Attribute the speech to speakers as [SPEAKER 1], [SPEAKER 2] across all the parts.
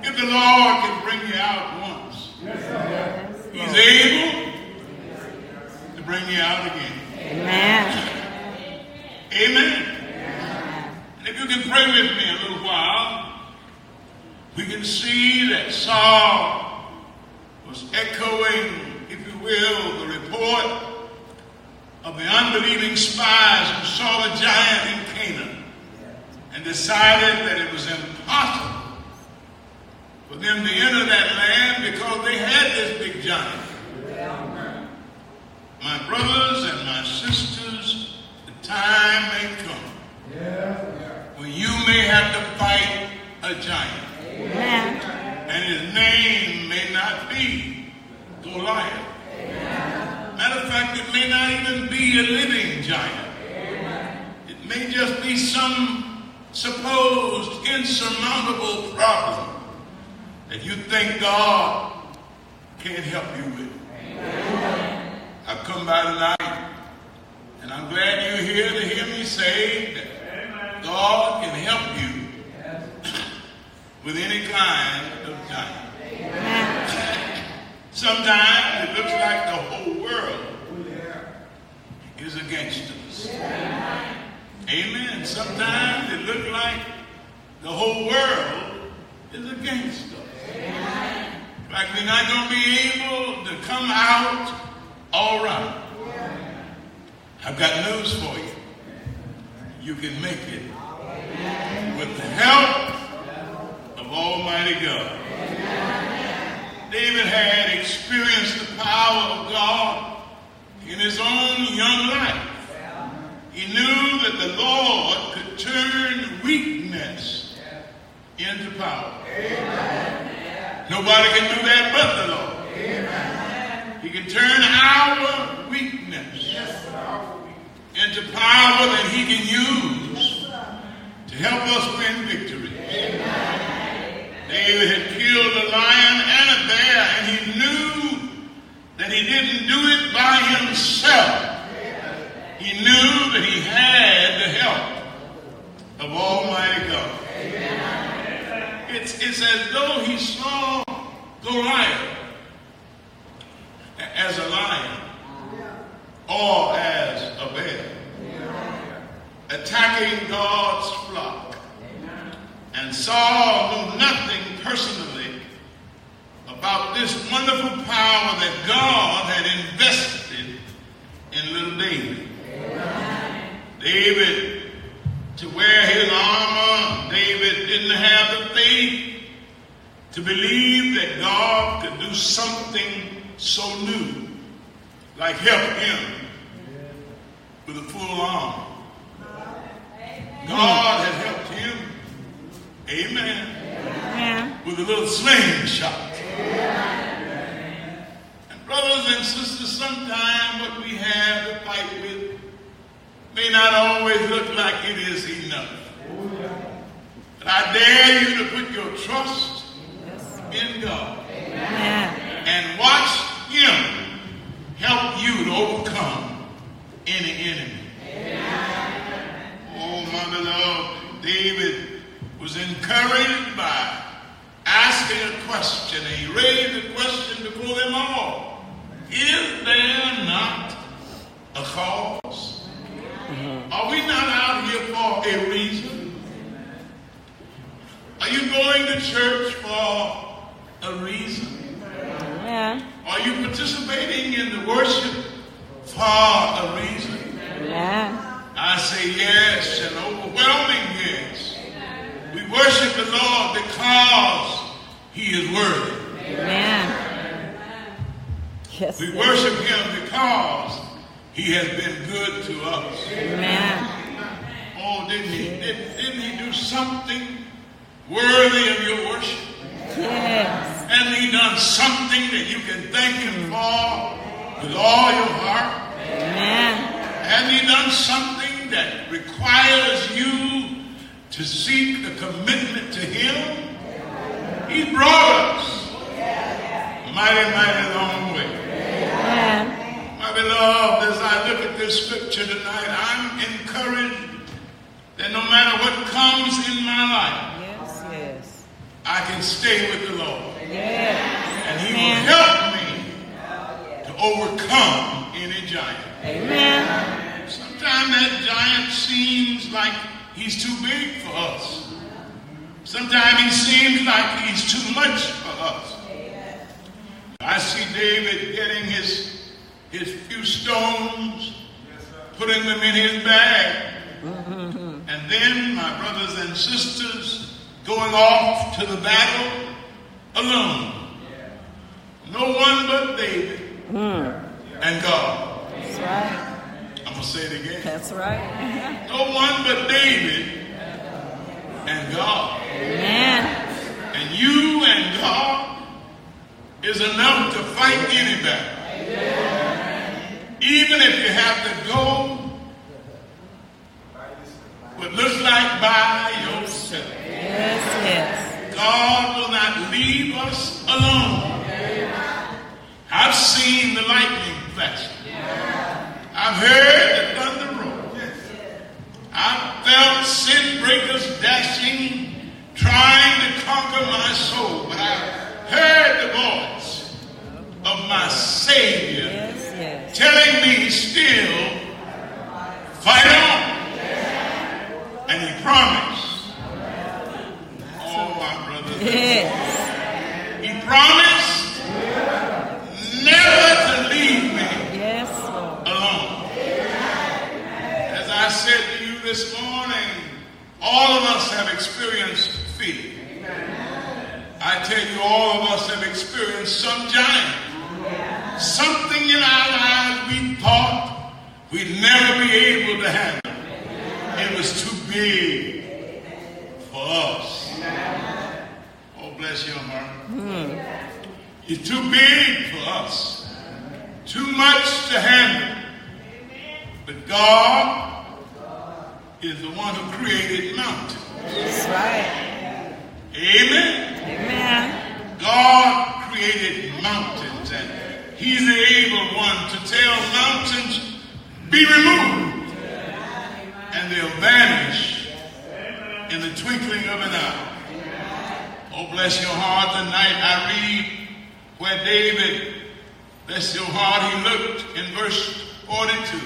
[SPEAKER 1] If the Lord can bring you out once, He's able to bring you out again.
[SPEAKER 2] Amen.
[SPEAKER 1] Amen. And if you can pray with me a little while, we can see that Saul was echoing, if you will, the report of the unbelieving spies who saw the giant in Canaan and decided that it was impossible for them to enter that land because they had this big giant. My brothers and my sisters, the time may come when you may have to fight a giant.
[SPEAKER 2] Amen.
[SPEAKER 1] And his name may not be Goliath. Matter of fact, it may not even be a living giant. It may just be some supposed insurmountable problem that you think God can't help you with. I've come by tonight, and I'm glad you're here to hear me say that God can help you with any kind of giant. Sometimes it looks like the whole world is against us. Amen. Sometimes it looks like the whole world is against us. Like we're not going to be able to come out all right. I've got news for you. You can make it with the help of Almighty God. David had experienced the power of God in his own young life. He knew that the Lord could turn weakness into power. Nobody can do that but the Lord. He can turn our weakness into power that He can use to help us win victory. David had killed a lion and a bear, and he knew that he didn't do it by himself. He knew that he had the help of Almighty God. It's as though he saw Goliath as a lion or as a bear attacking God's flock. And Saul knew nothing personally about this wonderful power that God had invested in little David. David, to wear his armor, David didn't have the faith to believe that God could do something so new, like help him with a full armor. God had helped him, amen, with a little slingshot. And brothers and sisters, sometimes what we have to fight with may not always look like it is enough. But I dare you to put your trust in God and watch Him help you to overcome any enemy. Oh, my beloved, David was encouraged by asking a question. And he raised the question before them all. Is there not a cause? Are we not out here for a reason? Are you going to church for a reason? Are you participating in the worship for a reason? I say yes, an overwhelming yes. We worship the Lord because He is worthy.
[SPEAKER 2] Yes.
[SPEAKER 1] We worship Him because He has been good to us. Oh, didn't He do something worthy of your worship?
[SPEAKER 2] Yes.
[SPEAKER 1] And He done something that you can thank Him for with all your heart? And He done something that requires you to seek a commitment to Him? He brought us mighty, mighty long way. My beloved, as I look at this scripture tonight, I'm encouraged that no matter what comes in my life, I can stay with the Lord. And he
[SPEAKER 2] Amen.
[SPEAKER 1] will help me to overcome any giant.
[SPEAKER 2] Amen.
[SPEAKER 1] Sometimes that giant seems like he's too big for us. Sometimes he seems like he's too much for us. I see David getting his few stones, putting them in his bag, and then my brothers and sisters going off to the battle alone. No one but David and God.
[SPEAKER 2] That's right.
[SPEAKER 1] I'm going to say it again.
[SPEAKER 2] That's right.
[SPEAKER 1] No one but David and God.
[SPEAKER 2] Amen.
[SPEAKER 1] And you and God is enough to fight any battle. Even if you have to go what looks like by yourself.
[SPEAKER 2] Yes.
[SPEAKER 1] God will not leave us alone. I've seen the lightning flash. I've heard the thunder roll. I've felt sin breakers dashing, trying to conquer my soul. But I heard the voice of my Savior telling me still, fight on. And he promised. Oh, my brother. He promised never to leave me alone. As I said to you this morning, all of us have experienced fear. I tell you, all of us have experienced some giant. Something in our lives we thought we'd never be able to handle. It was too big for us. Oh, bless your heart. It's too big for us. Too much to handle. But God is the one who created mountains.
[SPEAKER 2] That's right.
[SPEAKER 1] Amen?
[SPEAKER 2] Amen.
[SPEAKER 1] God created mountains, and he's the able one to tell mountains, be removed. And they'll vanish in the twinkling of an eye. Oh, bless your heart. Tonight I read where David, bless your heart, he looked in verse 42.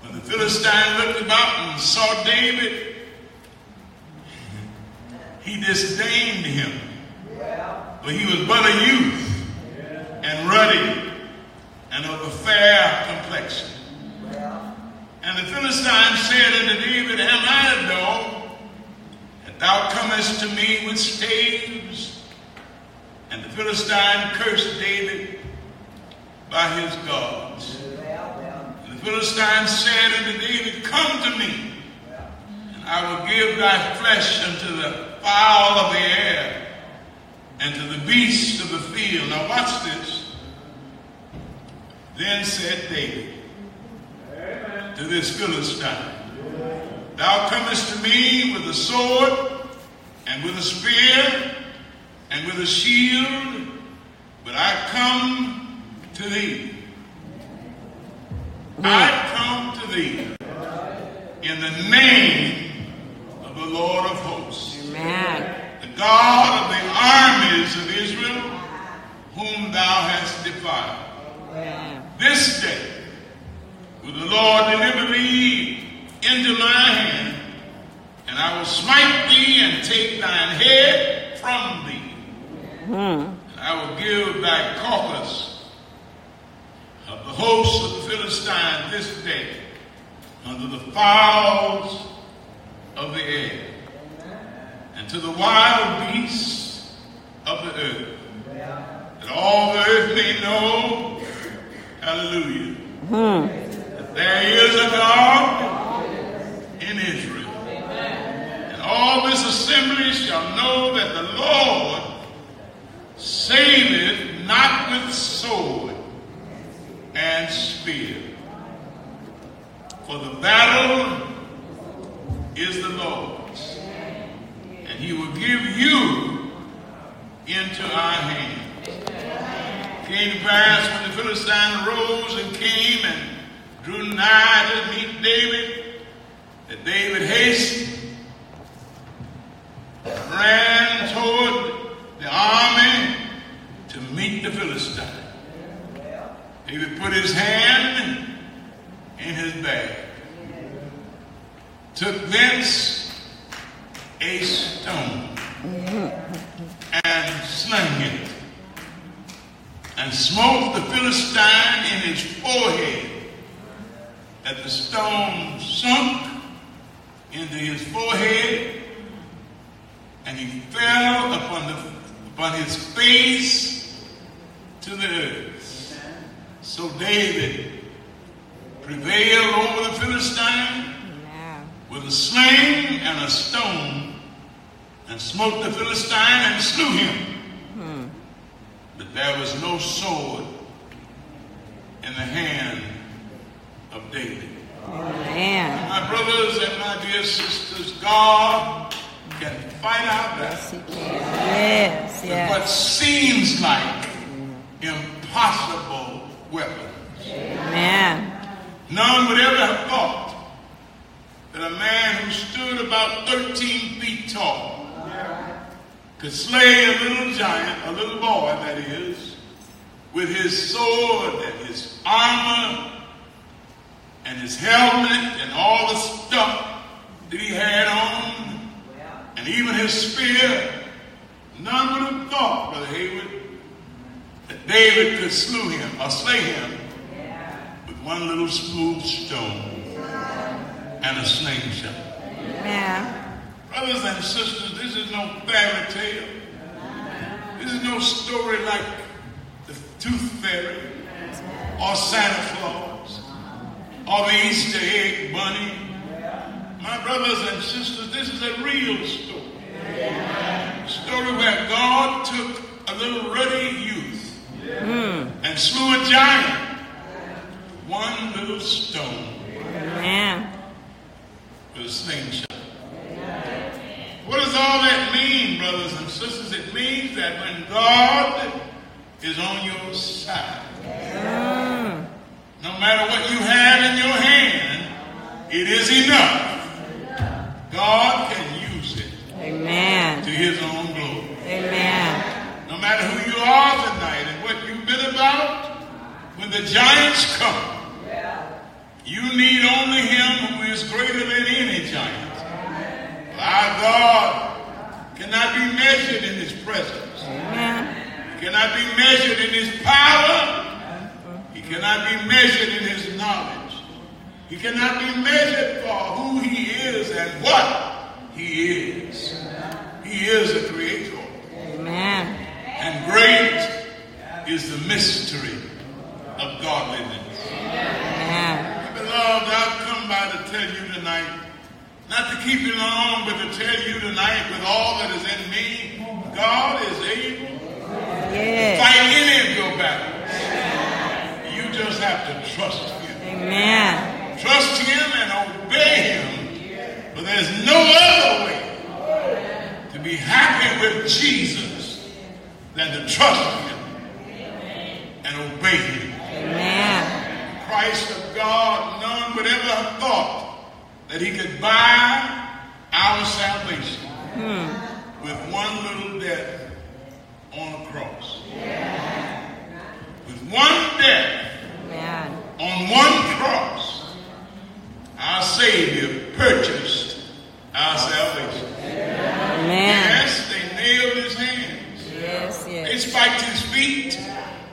[SPEAKER 1] When the Philistine looked about and saw David, he disdained him. For he was but a youth and ruddy and of a fair complexion. And the Philistine said unto David, am I a dog, that thou comest to me with staves? And the Philistine cursed David by his gods. And the Philistine said unto David, come to me, and I will give thy flesh unto the fowl of the air, and to the beasts of the field. Now watch this. Then said David to this Philistine, thou comest to me with a sword, and with a spear, and with a shield, but I come to thee. I come to thee in the name of the Lord of hosts, the God of the armies of Israel, whom thou hast defied. This day will the Lord deliver thee into my hand, and I will smite thee and take thine head from thee. And I will give thy carcass of the hosts of the Philistines this day unto the fowls of the air, and to the wild beasts of the earth, that all the earth may know, hallelujah, that there is a God in Israel. And all this assembly shall know that the Lord saveth not with sword and spear. For the battle is the Lord's, and he will give you into our hands. It came to pass when the Philistine arose and came and drew nigh to meet David, that David hastened and ran toward Philistine. David put his hand in his bag, took thence a stone and slung it, and smote the Philistine in his forehead, that the stone sunk into his forehead, and he fell upon his face to the earth. So David prevailed over the Philistine with a sling and a stone, and smote the Philistine and slew him. But there was no sword in the hand of David.
[SPEAKER 2] Amen.
[SPEAKER 1] My brothers and my dear sisters, God can fight our battles.
[SPEAKER 2] Yes,
[SPEAKER 1] with
[SPEAKER 2] yes.
[SPEAKER 1] what seems like impossible weapons.
[SPEAKER 2] Amen.
[SPEAKER 1] None would ever have thought that a man who stood about 13 feet tall could slay a little giant, a little boy that is, with his sword and his armor and his helmet and all the stuff that he had on, and even his spear. None would have thought, Brother Hayward, that David could slay him with one little smooth stone and a slingshot.
[SPEAKER 2] Amen.
[SPEAKER 1] Brothers and sisters, this is no fairy tale. This is no story like the Tooth Fairy or Santa Claus or the Easter Egg Bunny. My brothers and sisters, this is a real story. A story where God took a little ruddy youth and slew a giant with one little stone with a slingshot. What does all that mean, brothers and sisters? It means that when God is on your side, no matter what you have in your hand, it is enough. God can use it to his own glory.
[SPEAKER 2] Amen.
[SPEAKER 1] No matter who you are tonight and what you've been about, when the giants come, you need only him who is greater than any giant. Our God cannot be measured in his presence.
[SPEAKER 2] Amen.
[SPEAKER 1] He cannot be measured in his power. He cannot be measured in his knowledge. He cannot be measured for who he is and what he is. He is the creator.
[SPEAKER 2] Amen.
[SPEAKER 1] And great is the mystery of godliness.
[SPEAKER 2] Amen.
[SPEAKER 1] Beloved, I've come by to tell you tonight, not to keep you long, but to tell you tonight with all that is in me, God is able to fight any of your battles. You just have to trust him.
[SPEAKER 2] Amen.
[SPEAKER 1] Trust him and obey him. But there's no other way to be happy with Jesus than to trust him and obey him.
[SPEAKER 2] Amen.
[SPEAKER 1] Christ of God, none would ever have thought that he could buy our salvation with one little death on a cross. With one death on one cross, our Savior purchased our salvation. Yes, they nailed his hands.
[SPEAKER 2] Yes, yes.
[SPEAKER 1] They spiked his feet.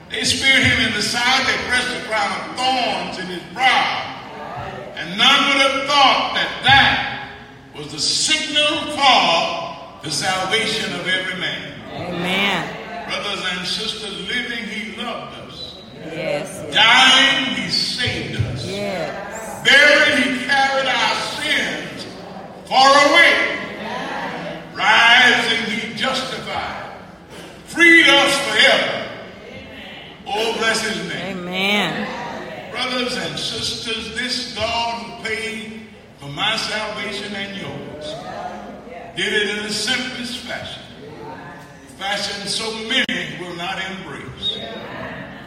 [SPEAKER 1] They speared him in the side. They pressed a crown of thorns in his brow. And none would have thought that that was the signal for the salvation of every man.
[SPEAKER 2] Amen.
[SPEAKER 1] Brothers and sisters, living, he loved us.
[SPEAKER 2] Yes.
[SPEAKER 1] Dying, he saved us.
[SPEAKER 2] Yes.
[SPEAKER 1] Buried, he carried our sins far away. Rising, he justified. Freed us forever. Oh, bless his name.
[SPEAKER 2] Amen.
[SPEAKER 1] Brothers and sisters, this God who paid for my salvation and yours did it in the simplest fashion. Fashion so many will not embrace.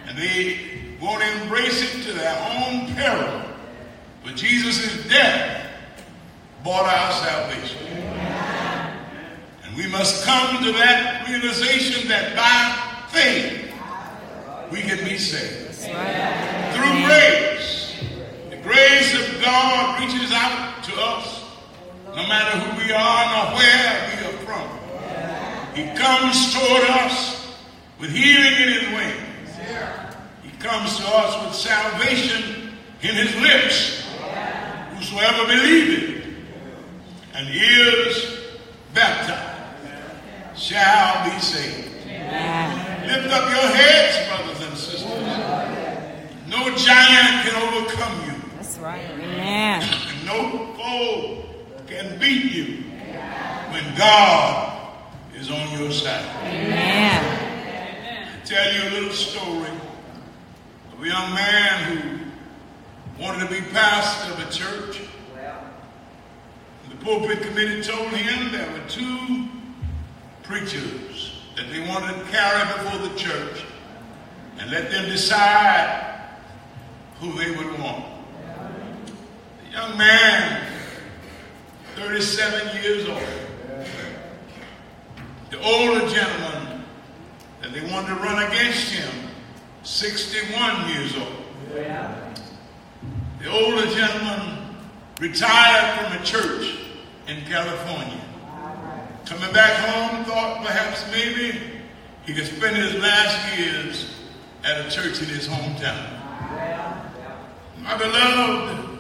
[SPEAKER 1] And they won't embrace it to their own peril. But Jesus' death bought our salvation. And we must come to that realization that by faith we can be saved.
[SPEAKER 2] That's right.
[SPEAKER 1] Through grace. The grace of God reaches out to us, no matter who we are nor where we are from. He comes toward us with healing in his wings. He comes to us with salvation in his lips. Whosoever believeth and is baptized shall be saved. Lift up your heads, brothers and sisters. No giant can overcome you.
[SPEAKER 2] That's right. Amen.
[SPEAKER 1] No foe can beat you when God is on your side.
[SPEAKER 2] Amen.
[SPEAKER 1] I'll tell you a little story of a young man who wanted to be pastor of a church. The pulpit committee told him there were two preachers that they wanted to carry before the church and let them decide who they would want. The young man, 37 years old, the older gentleman that they wanted to run against him, 61 years old. The older gentleman retired from a church in California. Coming back home, thought perhaps maybe he could spend his last years at a church in his hometown. My beloved,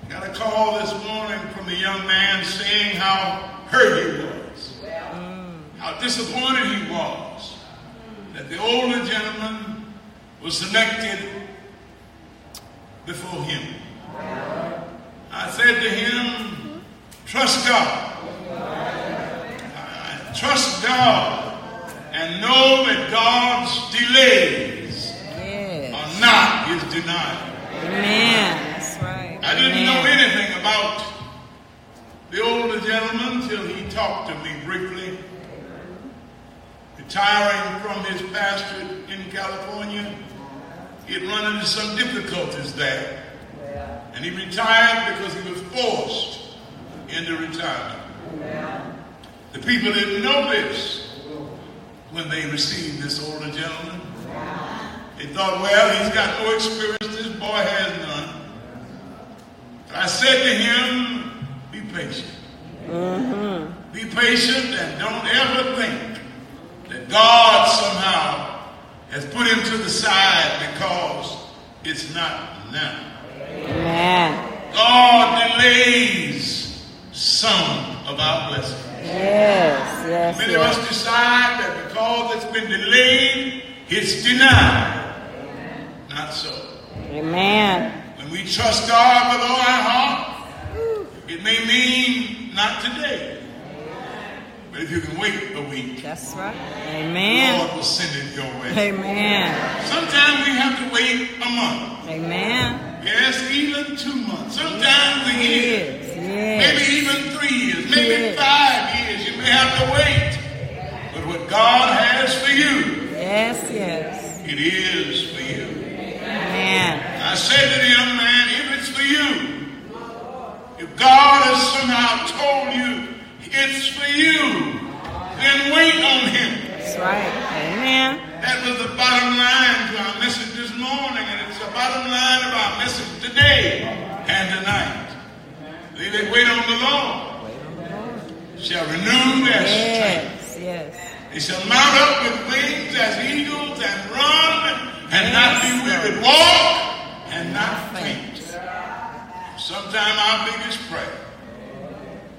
[SPEAKER 1] I got a call this morning from a young man saying how hurt he was, how disappointed he was that the older gentleman was selected before him. I said to him, trust God. Trust God and know that God's delays are not his denial.
[SPEAKER 2] Amen. That's right.
[SPEAKER 1] I didn't know anything about the older gentleman until he talked to me briefly. Retiring from his pastorate in California, he had run into some difficulties there. And he retired because he was forced into retirement. The people didn't know this when they received this older gentleman. They thought, well, he's got no experience, this boy has none. But I said to him, be patient. Be patient and don't ever think that God somehow has put him to the side because it's not now.
[SPEAKER 2] Amen.
[SPEAKER 1] God delays some of our blessings.
[SPEAKER 2] Yes.
[SPEAKER 1] Many of us decide that because it's been delayed, it's denied. Not so.
[SPEAKER 2] Amen.
[SPEAKER 1] When we trust God with all our heart, it may mean not today. But if you can wait a week,
[SPEAKER 2] That's right.
[SPEAKER 1] the
[SPEAKER 2] Amen.
[SPEAKER 1] Lord will send it your way.
[SPEAKER 2] Amen.
[SPEAKER 1] Sometimes we have to wait a month.
[SPEAKER 2] Amen.
[SPEAKER 1] Yes, even 2 months. Sometimes a year. Maybe even 3 years. Maybe 5 years. You may have to wait. But what God has for you,
[SPEAKER 2] Yes.
[SPEAKER 1] it is for you.
[SPEAKER 2] Amen.
[SPEAKER 1] I said to the young man, if it's for you, if God has somehow told you it's for you, then wait on him.
[SPEAKER 2] That's right. Amen.
[SPEAKER 1] That was the bottom line to our message this morning, and it's the bottom line of our message today and tonight. They that wait on the Lord shall renew their strength.
[SPEAKER 2] Yes.
[SPEAKER 1] They shall mount up with wings as eagles and run and not be weary, walk and not faint. Sometimes our biggest prayer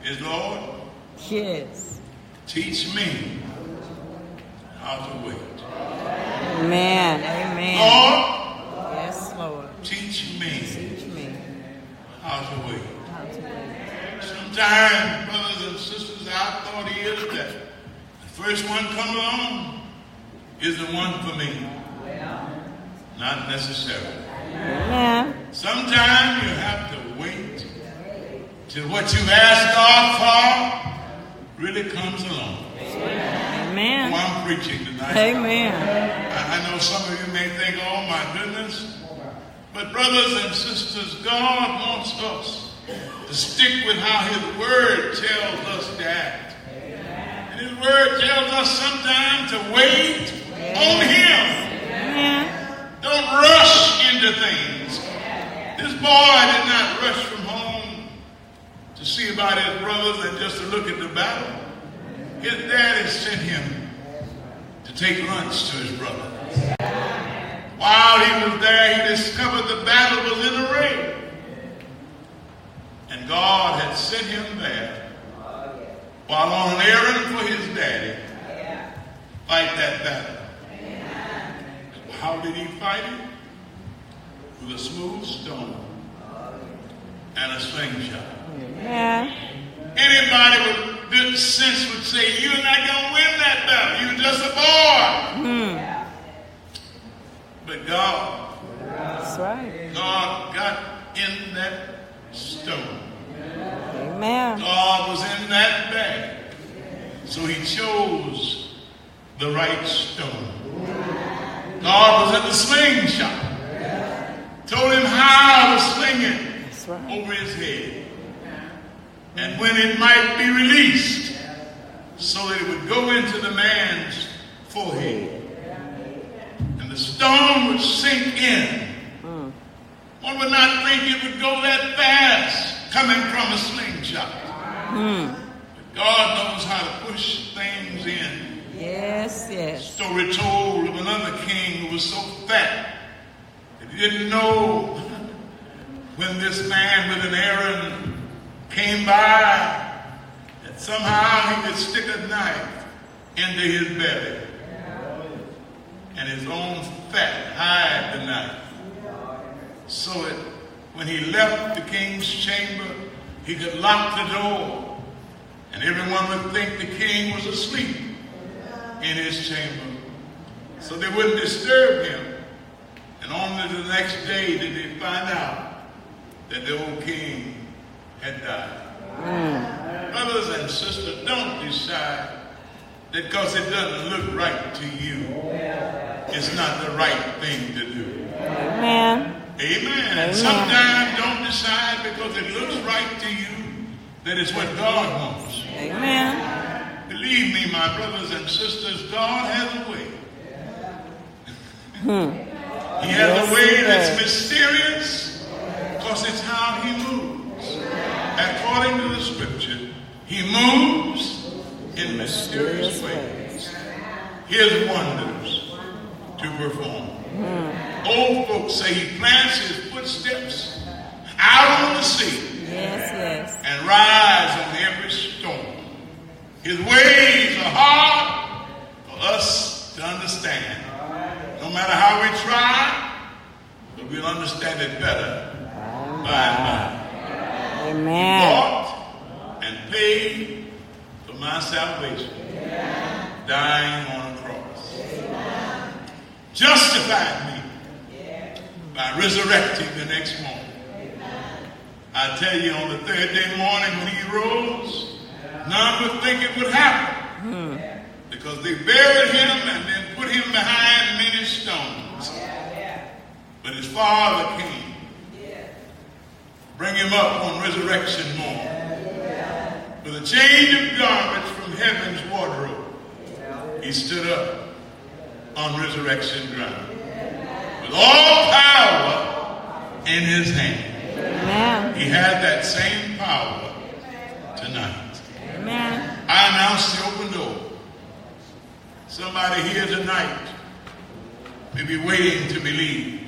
[SPEAKER 1] is, Lord,
[SPEAKER 2] Yes.
[SPEAKER 1] teach me how to wait.
[SPEAKER 2] Amen. Amen.
[SPEAKER 1] Lord,
[SPEAKER 2] Yes, Lord.
[SPEAKER 1] teach me
[SPEAKER 2] Teach me
[SPEAKER 1] how to wait.
[SPEAKER 2] how to wait.
[SPEAKER 1] Sometimes, brothers and sisters, our thought is that the first one come along is the one for me. Not necessarily.
[SPEAKER 2] Amen.
[SPEAKER 1] Sometimes you have to wait till what you ask God for really comes along.
[SPEAKER 2] Amen.
[SPEAKER 1] Oh, I'm preaching tonight.
[SPEAKER 2] Amen.
[SPEAKER 1] I know some of you may think, oh my goodness. But brothers and sisters, God wants us to stick with how his word tells us to act. And his word tells us sometimes to wait on him.
[SPEAKER 2] Amen.
[SPEAKER 1] boy did not rush from home to see about his brothers and just to look at the battle. His daddy sent him to take lunch to his brother. While he was there, he discovered the battle was in array. And God had sent him there while on an errand for his daddy, fight that battle. How did he fight it? With a smooth stone and a slingshot.
[SPEAKER 2] Yeah.
[SPEAKER 1] Anybody with good sense would say, you're not going to win that battle. You're just a boy. But God,
[SPEAKER 2] That's right.
[SPEAKER 1] God got in that stone.
[SPEAKER 2] Amen.
[SPEAKER 1] God was in that bag. So he chose the right stone. God was in the slingshot. Told him how to sling it over his head. And when it might be released, so that it would go into the man's forehead. And the stone would sink in. One would not think it would go that fast coming from a slingshot. But God knows how to push things in.
[SPEAKER 2] Yes, yes.
[SPEAKER 1] Story told of another king who was so fat that he didn't know when this man with an errand came by that somehow he could stick a knife into his belly and his own fat hide the knife, so that when he left the king's chamber he could lock the door and everyone would think the king was asleep in his chamber, so they wouldn't disturb him. And only the next day did they find out that the old king had died. Brothers and sisters, don't decide that because it doesn't look right to you, it's not the right thing to do.
[SPEAKER 2] Amen.
[SPEAKER 1] Amen. And sometimes don't decide because it looks right to you that it's what God wants.
[SPEAKER 2] Amen.
[SPEAKER 1] Believe me, my brothers and sisters, God has a way. He has a way that's mysterious because it's how he moves. According to the scripture, he moves in mysterious ways. His wonders to perform. Old folks say he plants his footsteps out on the sea.
[SPEAKER 2] Yes, yes.
[SPEAKER 1] And rides on every storm. His ways are hard for us to understand. No matter how we try, but we'll understand it better by and by.
[SPEAKER 2] Amen.
[SPEAKER 1] He bought and paid for my salvation, dying on a cross. Justified me by resurrecting the next morning. I tell you, on the third day morning when he rose, none would think it would happen. Because they buried him and then put him behind many stones. But his father came. Bring him up on resurrection morning. With a change of garments from heaven's wardrobe, he stood up on resurrection ground. With all power in his hand.
[SPEAKER 2] Amen.
[SPEAKER 1] He had that same power tonight.
[SPEAKER 2] Amen.
[SPEAKER 1] I announce the open door. Somebody here tonight may be waiting to believe.